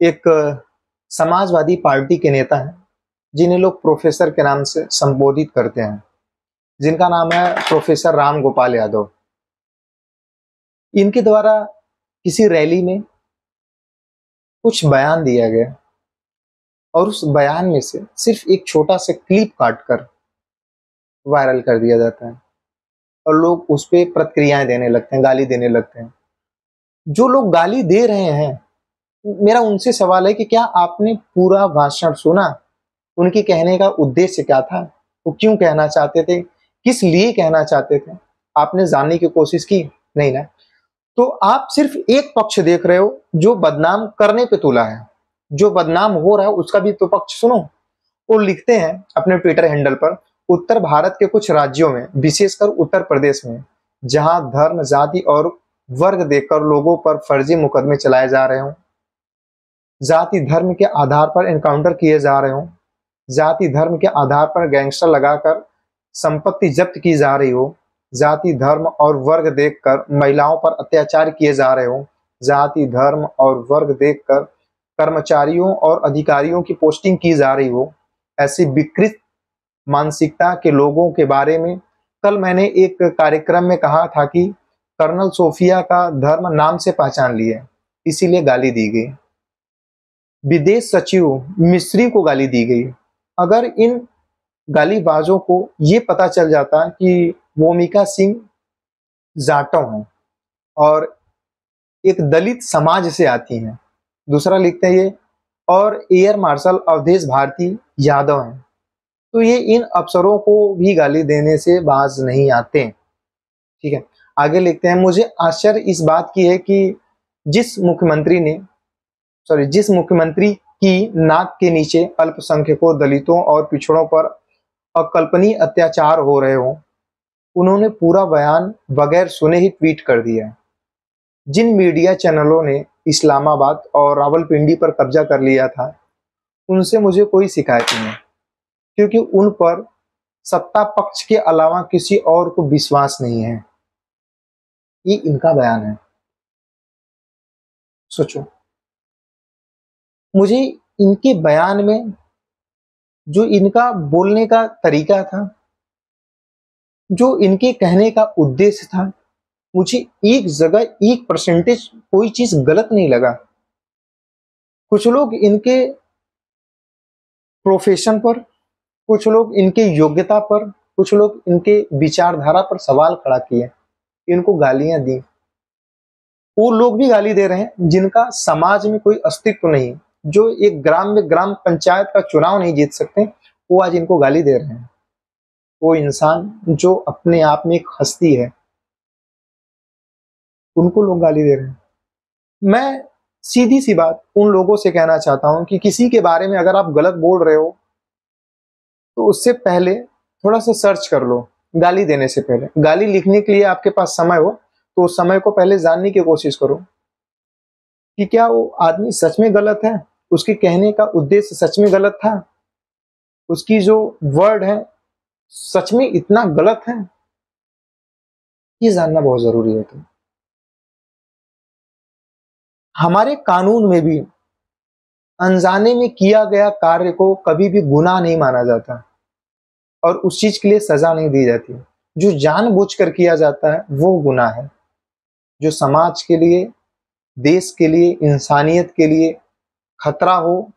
एक समाजवादी पार्टी के नेता हैं जिन्हें लोग प्रोफेसर के नाम से संबोधित करते हैं, जिनका नाम है प्रोफेसर राम गोपाल यादव। इनके द्वारा किसी रैली में कुछ बयान दिया गया और उस बयान में से सिर्फ एक छोटा सा क्लिप काटकर वायरल कर दिया जाता है और लोग उस पे प्रतिक्रियाएं देने लगते हैं, गाली देने लगते हैं। जो लोग गाली दे रहे हैं, मेरा उनसे सवाल है कि क्या आपने पूरा भाषण सुना? उनके कहने का उद्देश्य क्या था? वो क्यों कहना चाहते थे? किस लिए कहना चाहते थे? आपने जानने की कोशिश की? नहीं ना। तो आप सिर्फ एक पक्ष देख रहे हो जो बदनाम करने पे तुला है। जो बदनाम हो रहा है उसका भी तो पक्ष सुनो। वो लिखते हैं अपने ट्विटर हैंडल पर, उत्तर भारत के कुछ राज्यों में, विशेषकर उत्तर प्रदेश में, जहां धर्म, जाति और वर्ग देखकर लोगों पर फर्जी मुकदमे चलाए जा रहे हों, जाति धर्म के आधार पर एनकाउंटर किए जा रहे हों, जाति धर्म के आधार पर गैंगस्टर लगाकर संपत्ति जब्त की जा रही हो, जाति धर्म और वर्ग देखकर महिलाओं पर अत्याचार किए जा रहे हो, जाति धर्म और वर्ग देखकर कर्मचारियों और अधिकारियों की पोस्टिंग की जा रही हो, ऐसी विकृत मानसिकता के लोगों के बारे में कल मैंने एक कार्यक्रम में कहा था कि कर्नल सोफिया का धर्म नाम से पहचान लिया, इसीलिए गाली दी गई। विदेश सचिव मिस्री को गाली दी गई। अगर इन गालीबाजों को ये पता चल जाता कि भूमिका सिंह जाटव हैं और एक दलित समाज से आती हैं, दूसरा लिखते हैं ये, और एयर मार्शल अवधेश भारती यादव हैं, तो ये इन अफसरों को भी गाली देने से बाज नहीं आते। ठीक है, आगे लिखते हैं, मुझे आश्चर्य इस बात की है कि जिस मुख्यमंत्री की नाक के नीचे अल्पसंख्यकों, दलितों और पिछड़ों पर अकल्पनीय अत्याचार हो रहे हो, उन्होंने पूरा बयान बगैर सुने ही ट्वीट कर दिया। जिन मीडिया चैनलों ने इस्लामाबाद और रावलपिंडी पर कब्जा कर लिया था, उनसे मुझे कोई शिकायत नहीं है, क्योंकि उन पर सत्ता पक्ष के अलावा किसी और को विश्वास नहीं है। ये इनका बयान है। सोचो, मुझे इनके बयान में जो इनका बोलने का तरीका था, जो इनके कहने का उद्देश्य था, मुझे एक जगह 1% कोई चीज गलत नहीं लगा। कुछ लोग इनके प्रोफेशन पर, कुछ लोग इनके योग्यता पर, कुछ लोग इनके विचारधारा पर सवाल खड़ा किए, इनको गालियां दी। वो लोग भी गाली दे रहे हैं जिनका समाज में कोई अस्तित्व नहीं, जो एक ग्राम में ग्राम पंचायत का चुनाव नहीं जीत सकते, वो आज इनको गाली दे रहे हैं। वो इंसान जो अपने आप में एक हस्ती है, उनको लोग गाली दे रहे हैं। मैं सीधी सी बात उन लोगों से कहना चाहता हूं कि किसी के बारे में अगर आप गलत बोल रहे हो तो उससे पहले थोड़ा सा सर्च कर लो। गाली देने से पहले, गाली लिखने के लिए आपके पास समय हो तो उस समय को पहले जानने की कोशिश करो कि क्या वो आदमी सच में गलत है, उसके कहने का उद्देश्य सच में गलत था, उसकी जो वर्ड है सच में इतना गलत है। ये जानना बहुत जरूरी है। तो हमारे कानून में भी अनजाने में किया गया कार्य को कभी भी गुनाह नहीं माना जाता और उस चीज के लिए सजा नहीं दी जाती। जो जानबूझकर किया जाता है वो गुनाह है। जो समाज के लिए, देश के लिए, इंसानियत के लिए खतरा हो,